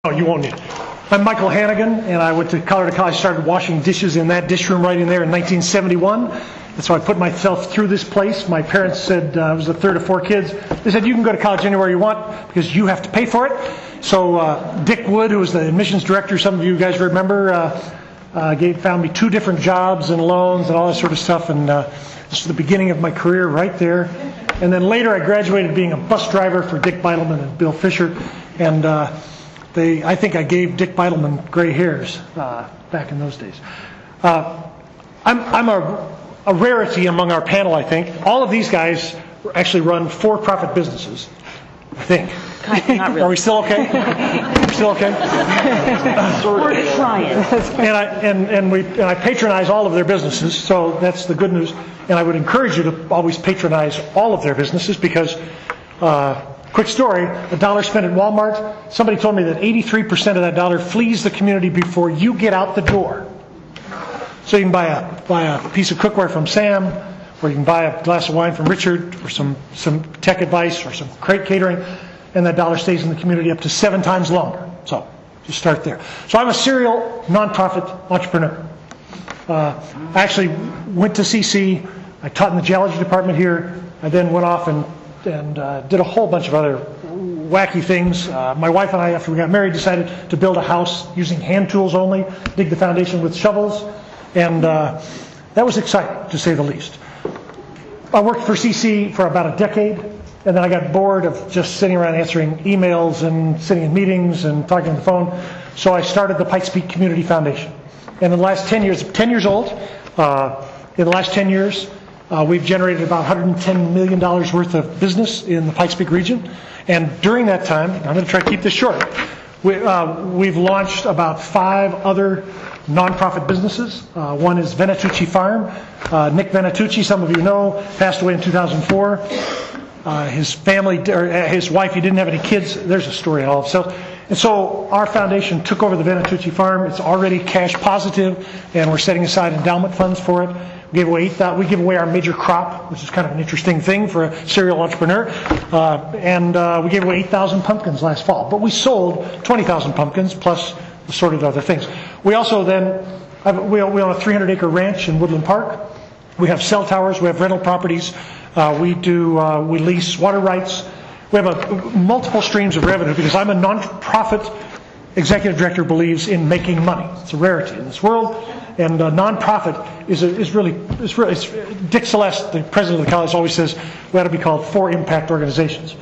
Oh, you won't need it. I'm Michael Hannigan, and I went to Colorado College, started washing dishes in that dish room right in there in 1971. And so I put myself through this place. My parents said, I was the third of four kids. They said, you can go to college anywhere you want because you have to pay for it. So Dick Wood, who was the admissions director, some of you guys remember, found me 2 different jobs and loans and all that sort of stuff. And this was the beginning of my career right there. And then later I graduated being a bus driver for Dick Beitelman and Bill Fisher. And I think I gave Dick Beitelman gray hairs back in those days. I'm a rarity among our panel, I think. All of these guys actually run for-profit businesses, I think. Not really. Are we still okay? We're still okay? We're trying. And I patronize all of their businesses, so that's the good news. And I would encourage you to always patronize all of their businesses because, quick story, $1 spent at Walmart, somebody told me that 83% of that dollar flees the community before you get out the door. So you can buy a piece of cookware from Sam, or you can buy a glass of wine from Richard, or some tech advice, or some crate catering, and that dollar stays in the community up to 7 times longer. So just start there. So I'm a serial nonprofit entrepreneur. I actually went to CC. I taught in the geology department here. I then went off and did a whole bunch of other wacky things. My wife and I, after we got married, decided to build a house using hand tools only, dig the foundation with shovels, and that was exciting, to say the least. I worked for CC for about a decade, and then I got bored of just sitting around answering emails and sitting in meetings and talking on the phone, so I started the Pikes Peak Community Foundation. And in the last 10 years, 10 years old, in the last 10 years, we've generated about $110 million worth of business in the Pikes Peak region. And during that time, I'm going to try to keep this short, we've launched about 5 other nonprofit businesses. One is Venatucci Farm. Nick Venatucci, some of you know, passed away in 2004. His family, or his wife, he didn't have any kids. There's a story in all of itself. And so our foundation took over the Venatucci Farm. It's already cash positive, and we're setting aside endowment funds for it. We give away our major crop, which is kind of an interesting thing for a serial entrepreneur. And we gave away 8,000 pumpkins last fall. But we sold 20,000 pumpkins plus assorted other things. We also then we own a 300-acre ranch in Woodland Park. We have cell towers. We have rental properties. We lease water rights. We have multiple streams of revenue because I'm a nonprofit executive director believes in making money. It's a rarity in this world. And nonprofit is really Dick Celeste, the president of the college, always says we ought to be called for impact organizations.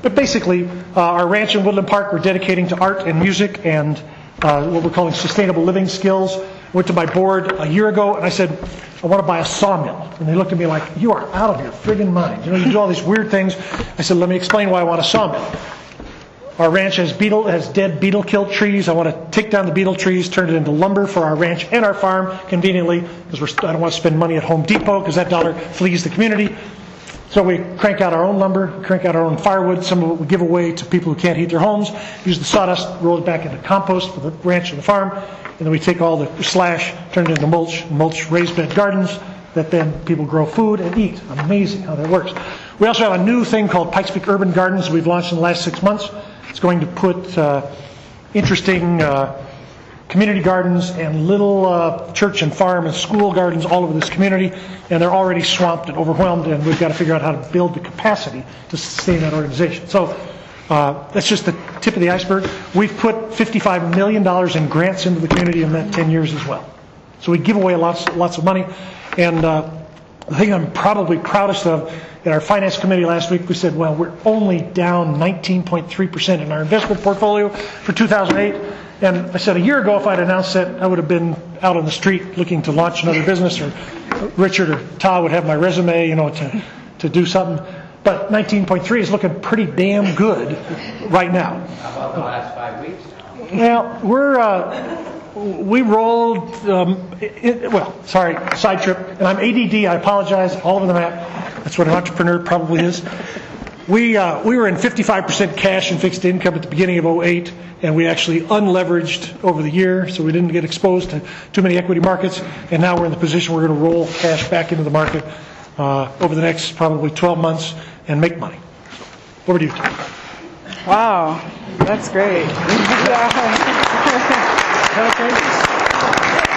But basically, our ranch in Woodland Park we're dedicating to art and music and what we're calling sustainable living skills. Went to my board a year ago and I said, I want to buy a sawmill. And they looked at me like, you are out of your friggin' mind. You do all these weird things. I said, let me explain why I want a sawmill. Our ranch has dead beetle-killed trees. I want to take down the beetle trees, turn it into lumber for our ranch and our farm conveniently because I don't want to spend money at Home Depot because that dollar flees the community. So we crank out our own lumber, crank out our own firewood. Some of it we give away to people who can't heat their homes. Use the sawdust, roll it back into compost for the ranch and the farm. And then we take all the slash, turn it into mulch raised bed gardens that then people grow food and eat. Amazing how that works. We also have a new thing called Pikes Peak Urban Gardens we've launched in the last 6 months. It's going to put interesting community gardens and little church and farm and school gardens all over this community, and they're already swamped and overwhelmed, and we've got to figure out how to build the capacity to sustain that organization. So that's just the tip of the iceberg. We've put $55 million in grants into the community in that 10 years as well. So we give away lots of money, and the thing I'm probably proudest of, in our finance committee last week, we said, well, we're only down 19.3% in our investment portfolio for 2008. And I said a year ago, if I'd announced that, I would have been out on the street looking to launch another business, or Richard or Todd would have my resume, to do something. But 19.3 is looking pretty damn good right now. How about the last 5 weeks? Well, we rolled, side trip, and I'm ADD, I apologize, all over the map. That's what an entrepreneur probably is. We were in 55% cash and fixed income at the beginning of 2008, and we actually unleveraged over the year, so we didn't get exposed to too many equity markets, and now we're in the position we're going to roll cash back into the market over the next probably 12 months and make money. So, over to you, Tom. Wow, that's great. Yeah. Okay.